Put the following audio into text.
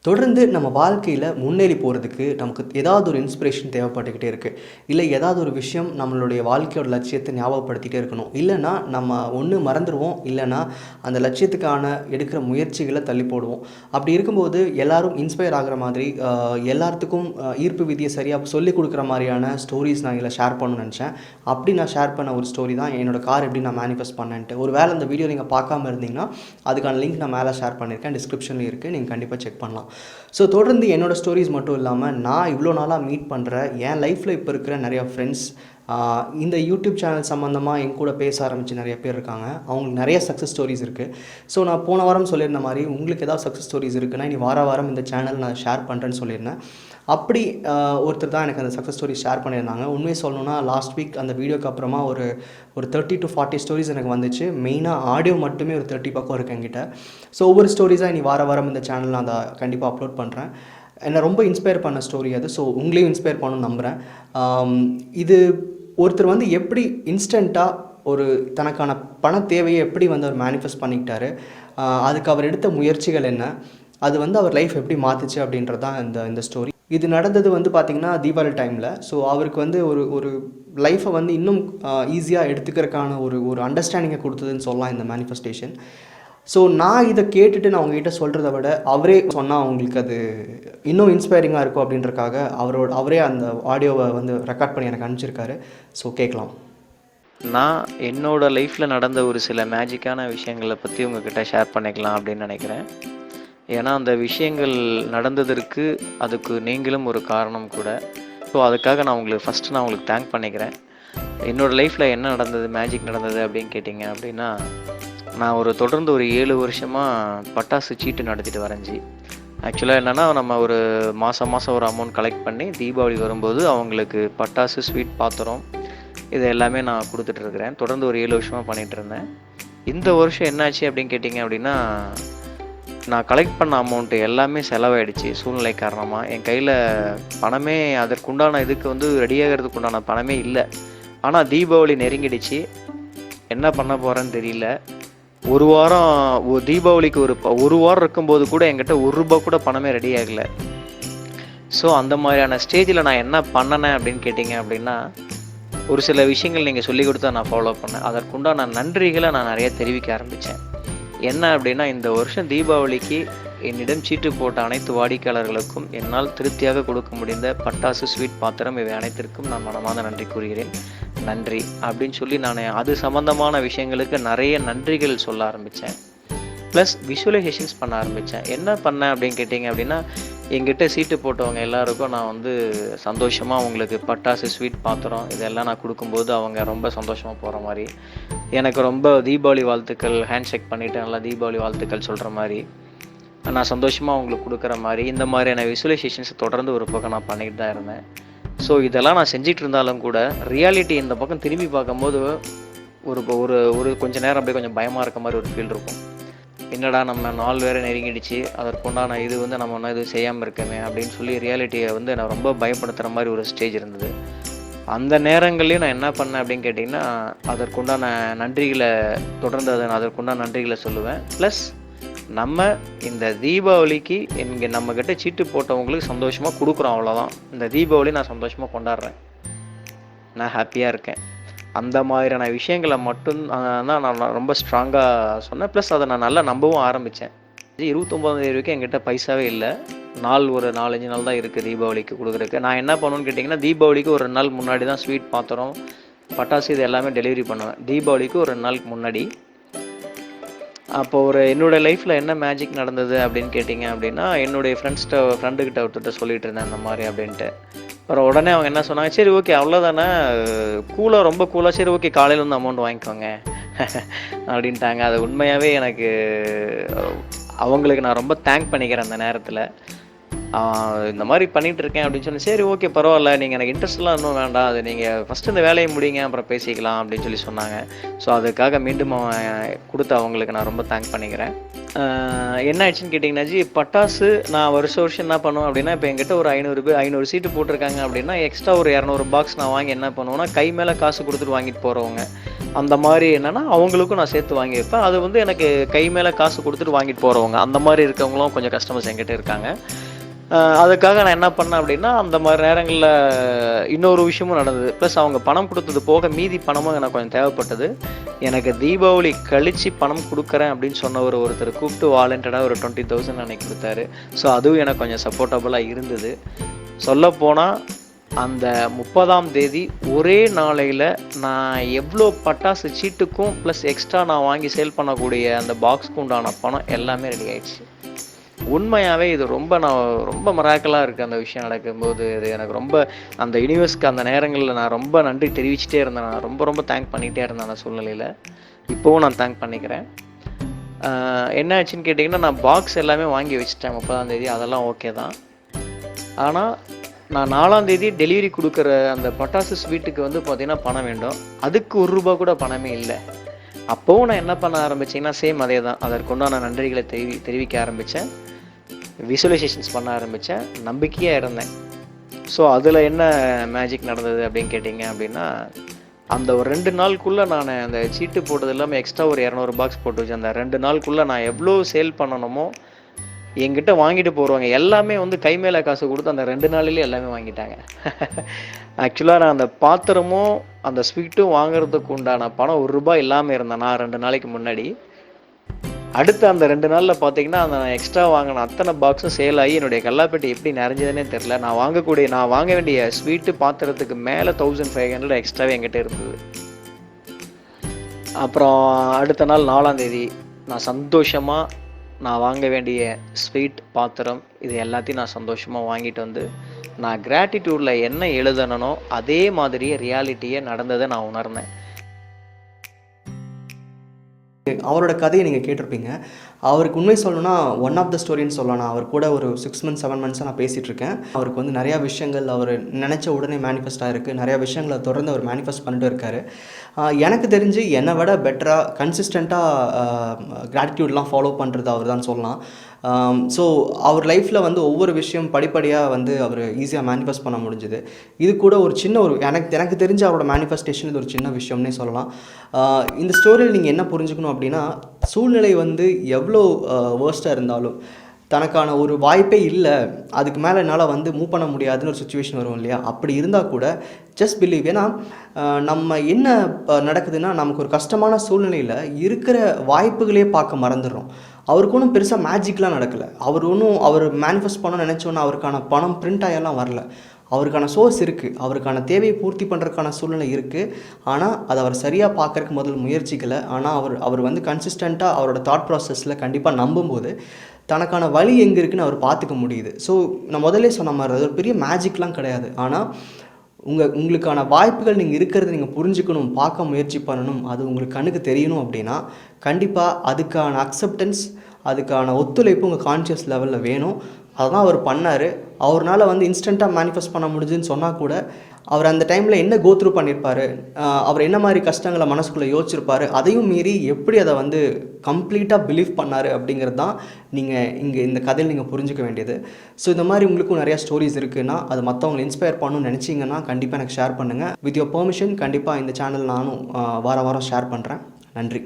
தொடர்ந்து நம்ம வாழ்க்கையில் முன்னேறி போகிறதுக்கு நமக்கு ஏதாவது ஒரு இன்ஸ்பிரேஷன் தேவைப்பட்டுக்கிட்டே இருக்குது. இல்லை ஏதாவது ஒரு விஷயம் நம்மளுடைய வாழ்க்கையோட லட்சியத்தை ஞாபகப்படுத்திகிட்டே இருக்கணும். இல்லைன்னா நம்ம ஒன்று மறந்துடுவோம், இல்லைன்னா அந்த லட்சியத்துக்கான எடுக்கிற முயற்சிகளை தள்ளி போடுவோம். அப்படி இருக்கும்போது எல்லாரும் இன்ஸ்பயர் ஆகிற மாதிரி எல்லாத்துக்கும் ஈர்ப்பு விதியை சரியாக சொல்லிக் கொடுக்குற மாதிரியான ஸ்டோரிஸ் நான் இதில் ஷேர் பண்ணணும்னு நினச்சேன். அப்படி நான் ஷேர் பண்ண ஒரு ஸ்டோரி தான் என்னோடய கார் எப்படி நான் மேனிஃபெஸ்ட் பண்ணேன்ட்டு. ஒரு வேளை அந்த வீடியோ நீங்கள் பார்க்காம இருந்தீங்கன்னா அதுக்கான லிங்க் நான் மேலே ஷேர் பண்ணியிருக்கேன், டிஸ்கிரிப்ஷன்லேயும் இருக்குது, நீங்கள் கண்டிப்பாக செக் பண்ணலாம். ஸோ தொடர்ந்து என்னோடய ஸ்டோரிஸ் மட்டும் இல்லாமல் நான் இவ்வளோ நாளாக மீட் பண்ணுற என் லைஃப்பில் இப்போ இருக்கிற நிறையா ஃப்ரெண்ட்ஸ், இந்த யூடியூப் சேனல் சம்மந்தமாக என் கூட பேச ஆரம்பித்து நிறைய பேர் இருக்காங்க. அவங்களுக்கு நிறைய சக்ஸஸ் ஸ்டோரிஸ் இருக்குது. ஸோ நான் போன வாரம் சொல்லியிருந்த மாதிரி உங்களுக்கு ஏதாவது சக்ஸஸ் ஸ்டோரிஸ் இருக்குன்னா இனி வாரம் இந்த சேனல் நான் ஷேர் பண்ணுறேன்னு சொல்லியிருந்தேன். அப்படி ஒருத்தர் தான் எனக்கு அந்த சக்ஸஸ் ஸ்டோரி ஷேர் பண்ணியிருந்தாங்க. உண்மையை சொல்லணுன்னா லாஸ்ட் வீக் அந்த வீடியோக்கு அப்புறமா ஒரு 30 to 40 ஸ்டோரிஸ் எனக்கு வந்துச்சு. மெயினாக ஆடியோ மட்டுமே ஒரு 30 பக்கம் இருக்குது என்கிட்ட. ஸோ ஒவ்வொரு ஸ்டோரிஸாக இனி வாரம் இந்த சேனல் நான் அதை கண்டிப்பாக அப்லோட் பண்ணுறேன். என்னை ரொம்ப இன்ஸ்பயர் பண்ண ஸ்டோரி அது. ஸோ உங்களையும் இன்ஸ்பயர் பண்ணணும்னு நம்புகிறேன். இது ஒருத்தர் வந்து எப்படி இன்ஸ்டண்ட்டாக ஒரு தனக்கான பண தேவையை எப்படி வந்து அவர் மேனிஃபெஸ்ட் பண்ணிக்கிட்டாரு, அதுக்கு அவர் எடுத்த முயற்சிகள் என்ன, அது வந்து அவர் லைஃப் எப்படி மாற்றுச்சு அப்படின்றது தான் இந்த ஸ்டோரி. இது நடந்தது வந்து பார்த்திங்கன்னா தீபாவளி டைமில். ஸோ அவருக்கு வந்து ஒரு லைஃப்பை வந்து இன்னும் ஈஸியாக எடுத்துக்கிறதுக்கான ஒரு அண்டர்ஸ்டாண்டிங்கை கொடுத்ததுன்னு சொல்லலாம் இந்த மேனிஃபெஸ்டேஷன். ஸோ நான் இதை கேட்டுட்டு நான் உங்ககிட்ட சொல்கிறத விட அவரே சொன்னால் அவங்களுக்கு அது இன்னும் இன்ஸ்பைரிங்காக இருக்கும் அப்படின்றக்காக அவரே அந்த ஆடியோவை வந்து ரெக்கார்ட் பண்ணி எனக்கு அனுப்பிச்சிருக்காரு. ஸோ கேட்கலாம். நான் என்னோடய லைஃப்பில் நடந்த ஒரு சில மேஜிக்கான விஷயங்களை பற்றி உங்ககிட்ட ஷேர் பண்ணிக்கலாம் அப்படின்னு நினைக்கிறேன். ஏன்னா அந்த விஷயங்கள் நடந்ததற்கு அதுக்கு நீங்களும் ஒரு காரணம் கூட. ஸோ அதுக்காக நான் உங்களுக்கு தேங்க் பண்ணிக்கிறேன். என்னோடய லைஃப்பில் என்ன நடந்தது, மேஜிக் நடந்தது அப்படின்னு கேட்டிங்க அப்படின்னா, நான் தொடர்ந்து ஒரு 7 வருஷமாக பட்டாசு சீட்டு நடத்திட்டு வரேன். ஆக்சுவலாக என்னென்னா, நம்ம ஒரு மாதம் ஒரு அமௌண்ட் கலெக்ட் பண்ணி தீபாவளி வரும்போது அவங்களுக்கு பட்டாசு, ஸ்வீட், பாத்திரம் இது எல்லாமே நான் கொடுத்துட்ருக்குறேன். தொடர்ந்து ஒரு 7 வருஷமாக பண்ணிகிட்டு இருந்தேன். இந்த வருஷம் என்னாச்சு அப்படின்னு கேட்டிங்க அப்படின்னா, நான் கலெக்ட் பண்ண அமௌண்ட்டு எல்லாமே செலவாயிடுச்சு சூழ்நிலை காரணமாக. என் கையில் பணமே அதற்குண்டான இதுக்கு வந்து ரெடியாகிறதுக்கு உண்டான பணமே இல்லை. ஆனால் தீபாவளி நெருங்கிடுச்சு, என்ன பண்ண போகிறேன்னு தெரியல. தீபாவளிக்கு ஒரு வாரம் இருக்கும்போது கூட என்கிட்ட ₹1 கூட பணமே ரெடி ஆகலை. ஸோ அந்த மாதிரியான ஸ்டேஜில் நான் என்ன பண்ணினேன் அப்படின்னு கேட்டிங்க அப்படின்னா, ஒரு சில விஷயங்கள் நீங்கள் சொல்லிக் கொடுத்தா நான் ஃபாலோ பண்ணேன். அதற்குண்டான நன்றிகளை நான் நிறைய தெரிவிக்க ஆரம்பித்தேன். என்ன அப்படின்னா, இந்த வருஷம் தீபாவளிக்கு என்னிடம் சீட்டு போட்ட அனைத்து வாடிக்கையாளர்களுக்கும் என்னால் திருப்தியாக கொடுக்க முடிந்த பட்டாசு, ஸ்வீட், பாத்திரம் இவை அனைத்திற்கும் நான் மனமார்ந்த நன்றி கூறுகிறேன். நன்றி அப்படின்னு சொல்லி நான் அது சம்மந்தமான விஷயங்களுக்கு நிறைய நன்றிகள் சொல்ல ஆரம்பித்தேன். ப்ளஸ் விஷுவலைசேஷன்ஸ் பண்ண ஆரம்பித்தேன். என்ன பண்ணேன் அப்படின்னு கேட்டிங்க அப்படின்னா, என்கிட்ட சீட்டு போட்டவங்க எல்லாருக்கும் நான் வந்து சந்தோஷமாக அவங்களுக்கு பட்டாசு, ஸ்வீட், பாத்திரம் இதெல்லாம் நான் கொடுக்கும்போது அவங்க ரொம்ப சந்தோஷமாக போகிற மாதிரி, எனக்கு ரொம்ப தீபாவளி வாழ்த்துக்கள் ஹேண்ட்ஷேக் பண்ணிவிட்டு நல்லா தீபாவளி வாழ்த்துக்கள் சொல்கிற மாதிரி, நான் சந்தோஷமாக அவங்களுக்கு கொடுக்குற மாதிரி, இந்த மாதிரியான விஷுவலைசேஷன்ஸ் தொடர்ந்து ஒரு பக்கம் நான் பண்ணிக்கிட்டு தான் இருந்தேன். ஸோ இதெல்லாம் நான் செஞ்சிட்டு இருந்தாலும் கூட ரியாலிட்டி இந்த பக்கம் திரும்பி பார்க்கும்போது ஒரு கொஞ்சம் நேரம் அப்படியே கொஞ்சம் பயமாக இருக்க மாதிரி ஒரு ஃபீல் இருக்கும். என்னடா நம்ம நாள் வேறு நெருங்கிடுச்சு, அதற்குண்டான இது வந்து நம்ம ஒன்றும் இது செய்யாமல் இருக்கமே அப்படின்னு சொல்லி ரியாலிட்டியை வந்து நான் ரொம்ப பயப்படுத்துகிற மாதிரி ஒரு ஸ்டேஜ் இருந்தது. அந்த நேரங்கள்லேயும் நான் என்ன பண்ணேன் அப்படின்னு கேட்டிங்கன்னா, அதற்குண்டான நன்றிகளை சொல்லுவேன். ப்ளஸ் நம்ம இந்த தீபாவளிக்கு நம்மக்கிட்ட சீட்டு போட்டவங்களுக்கு சந்தோஷமாக கொடுக்குறோம், அவ்வளோதான். இந்த தீபாவளி நான் சந்தோஷமாக கொண்டாடுறேன், நான் ஹாப்பியாக இருக்கேன். அந்த மாதிரியான விஷயங்களை மட்டும் தான் நான் ரொம்ப ஸ்ட்ராங்காக சொன்னேன். ப்ளஸ் அதை நான் நல்லா நம்பவும் ஆரம்பித்தேன். 29ஆம் தேதி வரைக்கும் என்கிட்ட பைசாவே இல்லை. ஒரு 4-5 நாள் தான் இருக்குது தீபாவளிக்கு கொடுக்குறதுக்கு. நான் என்ன பண்ணுவேன்னு கேட்டிங்கன்னா, தீபாவளிக்கு ஒரு 2 நாள் முன்னாடி தான் ஸ்வீட், பாத்திரம், பட்டாசு இது எல்லாமே டெலிவரி பண்ணுவேன். தீபாவளிக்கு ஒரு 2 நாளுக்கு முன்னாடி. அப்போ என்னோடய லைஃப்பில் என்ன மேஜிக் நடந்தது அப்படின்னு கேட்டிங்க அப்படின்னா, என்னுடைய ஃப்ரெண்டுக்கிட்ட ஒருத்தர்கிட்ட சொல்லிகிட்டு இருந்தேன் அந்த மாதிரி அப்படின்ட்டு. அப்புறம் உடனே அவங்க என்ன சொன்னாங்க, சரி ஓகே அவ்வளோதானே, ரொம்ப கூலாக, சரி ஓகே காலையில் வந்து அமௌண்ட் வாங்கிக்கோங்க அப்படின்ட்டாங்க. அது உண்மையாகவே எனக்கு அவங்களுக்கு நான் ரொம்ப தேங்க் பண்ணிக்கிறேன் அந்த நேரத்தில். இந்த மாதிரி பண்ணிகிட்ருக்கேன் அப்படின்னு சொல்லி, சரி ஓகே பரவாயில்ல, நீங்கள் எனக்கு இன்ட்ரெஸ்ட்லாம் இன்னும் வேண்டாம், அது நீங்கள் ஃபஸ்ட்டு இந்த வேலையை முடிங்க அப்புறம் பேசிக்கலாம் அப்படின்னு சொல்லி சொன்னாங்க. ஸோ அதுக்காக மீண்டும் கொடுத்து அவங்களுக்கு நான் ரொம்ப தேங்க் பண்ணிக்கிறேன். என்ன ஆயிடுச்சுன்னு கேட்டிங்கன்னா, பட்டாசு நான் வருஷம் என்ன பண்ணுவேன் அப்படின்னா, இப்போ என்கிட்ட ஒரு 500 சீட்டு போட்டிருக்காங்க அப்படின்னா, எக்ஸ்ட்ரா ஒரு 200 பாக்ஸ் நான் வாங்கி என்ன பண்ணுவேன்னா, கை மேலே காசு கொடுத்துட்டு வாங்கிட்டு போகிறவங்க அந்த மாதிரி என்னென்னா அவங்களுக்கும் நான் சேர்த்து வாங்கி வைப்பேன். அது வந்து எனக்கு கை மேலே காசு கொடுத்துட்டு வாங்கிட்டு போகிறவங்க, அந்த மாதிரி இருக்கவங்களும் கொஞ்சம் கஸ்டமர்ஸ் என்கிட்ட இருக்காங்க. அதுக்காக நான் என்ன பண்ணேன் அப்படின்னா, அந்த மாதிரி நேரங்களில் இன்னொரு விஷயமும் நடந்தது. ப்ளஸ் அவங்க பணம் கொடுத்தது போக மீதி பணமும் எனக்கு கொஞ்சம் தேவைப்பட்டது. எனக்கு தீபாவளி கழித்து பணம் கொடுக்குறேன் அப்படின்னு சொன்னவர் ஒருத்தர் கூப்பிட்டு வாலண்டடாக ஒரு 20,000 அன்னைக்கு கொடுத்தாரு. ஸோ அதுவும் எனக்கு கொஞ்சம் சப்போர்ட்டபுளாக இருந்தது. சொல்லப்போனால் அந்த 30ஆம் தேதி ஒரே நாளையில் நான் எவ்வளோ பட்டாசு சீட்டுக்கும் ப்ளஸ் எக்ஸ்ட்ரா நான் வாங்கி சேல் பண்ணக்கூடிய அந்த பாக்ஸ்க்கு உண்டான பணம் எல்லாமே ரெடி ஆயிடுச்சு. உண்மையாகவே இது ரொம்ப மிராக்கலாக இருக்குது. அந்த விஷயம் நடக்கும்போது இது எனக்கு ரொம்ப அந்த யூனிவர்ஸ்க்கு அந்த நேரங்களில் நான் ரொம்ப நன்றி தெரிவிச்சிட்டே இருந்தேன். நான் ரொம்ப தேங்க் பண்ணிகிட்டே இருந்தேன் அந்த சூழ்நிலையில். இப்போவும் நான் தேங்க் பண்ணிக்கிறேன். என்ன ஆச்சுன்னு கேட்டிங்கன்னா, நான் பாக்ஸ் எல்லாமே வாங்கி வச்சுட்டேன் 30ஆம் தேதி, அதெல்லாம் ஓகே தான். ஆனால் நான் 4ஆம் தேதி டெலிவரி கொடுக்குற அந்த பட்டாசு ஸ்வீட்டுக்கு வந்து பார்த்திங்கன்னா பணம் வேண்டும். அதுக்கு ₹1 கூட பணமே இல்லை. அப்போவும் நான் என்ன பண்ண ஆரம்பித்தேன்னா சேம் அதே தான். அதற்குண்டான நன்றிகளை தெரிவிக்க ஆரம்பித்தேன். விசுவலைசேஷன்ஸ் பண்ண ஆரம்பித்தேன். நம்பிக்கையாக இருந்தேன். ஸோ அதில் என்ன மேஜிக் நடந்தது அப்படின்னு கேட்டிங்க அப்படின்னா, அந்த ஒரு 2 நாளுக்குள்ளே நான் அந்த சீட்டு போட்டது இல்லாமல் எக்ஸ்ட்ரா ஒரு 200 பாக்ஸ் போட்டு வச்சேன். அந்த 2 நாளுக்குள்ளே நான் எவ்வளோ சேல் பண்ணணுமோ என்கிட்ட வாங்கிட்டு போகிறவங்க எல்லாமே வந்து கை மேலே காசு கொடுத்து அந்த 2 நாளிலே எல்லாமே வாங்கிட்டாங்க. ஆக்சுவலாக நான் அந்த பாத்திரமும் அந்த ஸ்வீட்டும் வாங்குறதுக்கு உண்டான பணம் ₹1 இல்லாமல் இருந்தேன் நான் 2 நாளைக்கு முன்னாடி. அடுத்த அந்த 2 நாளில் பார்த்தீங்கன்னா, அந்த நான் எக்ஸ்ட்ரா வாங்கின அத்தனை பாக்ஸும் சேல் ஆகி என்னுடைய கல்லாப்பெட்டி எப்படி நிறைஞ்சதுன்னே தெரில. நான் வாங்க வேண்டிய ஸ்வீட்டு பாத்திரத்துக்கு மேலே 1500 எக்ஸ்ட்ராவே என்கிட்ட இருந்தது. அப்புறம் அடுத்த நாள் 4ஆம் தேதி நான் சந்தோஷமாக நான் வாங்க வேண்டிய ஸ்வீட் பாத்திரம் இது எல்லாத்தையும் நான் சந்தோஷமாக வாங்கிட்டு வந்து நான் கிராட்டிடியூடில் என்ன எழுதனோ அதே மாதிரியே ரியாலிட்டியே நடந்ததை நான் உணர்ந்தேன். அவரோட கதையை நீங்கள் கேட்டிருப்பீங்க. அவருக்கு உண்மை சொல்லணும்னா ஒன் ஆஃப் த ஸ்டோரின்னு சொல்லலாம். நான் அவர் கூட ஒரு 6 months 7 months நான் பேசிகிட்டு இருக்கேன். அவருக்கு வந்து நிறையா விஷயங்கள் அவர் நினச்ச உடனே மேனிஃபெஸ்ட் ஆகிருக்கு. நிறையா விஷயங்களை தொடர்ந்து அவர் மேனிஃபெஸ்ட் பண்ணிட்டு இருக்காரு. எனக்கு தெரிஞ்சு என்னை விட பெட்டராக கன்சிஸ்டண்ட்டாக கிராட்டிடியூட்லாம் ஃபாலோ பண்ணுறது அவர் தான் சொல்லலாம். ஸோ அவர் லைஃப்பில் வந்து ஒவ்வொரு விஷயம் படிப்படியாக வந்து அவர் ஈஸியாக மேனிஃபெஸ்ட் பண்ண முடிஞ்சுது. இது கூட ஒரு சின்ன ஒரு எனக்கு தெரிஞ்ச அவரோட மேனிஃபெஸ்டேஷன் இது ஒரு சின்ன விஷயம்னே சொல்லலாம். இந்த ஸ்டோரியில் நீங்கள் என்ன புரிஞ்சுக்கணும் அப்படின்னா, சூழ்நிலை வந்து எவ்வளோ வேர்ஸ்ட்டாக இருந்தாலும் தனக்கான ஒரு வாய்ப்பே இல்லை, அதுக்கு மேலே என்னால் வந்து மூவ் பண்ண முடியாதுன்னு ஒரு சுச்சுவேஷன் வரும் இல்லையா, அப்படி இருந்தால் கூட ஜஸ்ட் பிலீவ். ஏன்னா நம்ம என்ன நடக்குதுன்னா, நமக்கு ஒரு கஷ்டமான சூழ்நிலையில் இருக்கிற வாய்ப்புகளே பார்க்க மறந்துடுறோம். அவருக்கு ஒன்றும் பெருசாக மேஜிக்லாம் நடக்கலை. அவர் மேனிஃபெஸ்ட் பண்ண நினச்சோன்னா அவருக்கான பணம் பிரிண்ட் ஆகியெல்லாம் வரல. அவருக்கான சோர்ஸ் இருக்குது, அவருக்கான தேவையை பூர்த்தி பண்ணுறதுக்கான சூழ்நிலை இருக்குது. ஆனால் அதை அவர் சரியாக பார்க்குறதுக்கு முதல் முயற்சிக்கலை. ஆனால் அவர் வந்து கன்சிஸ்டண்ட்டாக அவரோட தாட் ப்ராசஸில் கண்டிப்பாக நம்பும்போது தனக்கான வழி எங்கே இருக்குன்னு அவர் பார்த்துக்க முடியுது. ஸோ நான் முதல்ல சொன்ன மாதிரி அது ஒரு பெரிய மேஜிக்லாம் கிடையாது. ஆனால் உங்களுக்கான வாய்ப்புகள் நீங்கள் இருக்கிறத நீங்கள் புரிஞ்சுக்கணும், பார்க்க முயற்சி பண்ணணும், அது உங்களுக்கு கண்ணுக்கு தெரியணும் அப்படின்னா கண்டிப்பாக அதுக்கான அக்செப்டன்ஸ், அதுக்கான ஒத்துழைப்பு உங்கள் கான்ஷியஸ் லெவலில் வேணும். அதுதான் அவர் பண்ணார். அவரால் வந்து இன்ஸ்டண்ட்டாக மேனிஃபெஸ்ட் பண்ண முடிஞ்சுன்னு சொன்னால் கூட அவர் அந்த டைமில் என்ன கோத்ரூ பண்ணியிருப்பார், அவர் என்ன மாதிரி கஷ்டங்களை மனசுக்குள்ளே யோசிச்சிருப்பார், அதையும் மீறி எப்படி அதை வந்து கம்ப்ளீட்டாக பிலீவ் பண்ணார் அப்படிங்கிறது தான் நீங்கள் இங்கே இந்த கதையில் நீங்கள் புரிஞ்சுக்க வேண்டியது. ஸோ இந்த மாதிரி உங்களுக்கும் நிறையா ஸ்டோரிஸ் இருக்குன்னா அது மற்றவங்களை இன்ஸ்பயர் பண்ணணும்னு நினச்சிங்கன்னா கண்டிப்பாக எனக்கு ஷேர் பண்ணுங்கள். வித் யோர் பெர்மிஷன் கண்டிப்பாக இந்த சேனல் நானும் வாரம் ஷேர் பண்ணுறேன். நன்றி.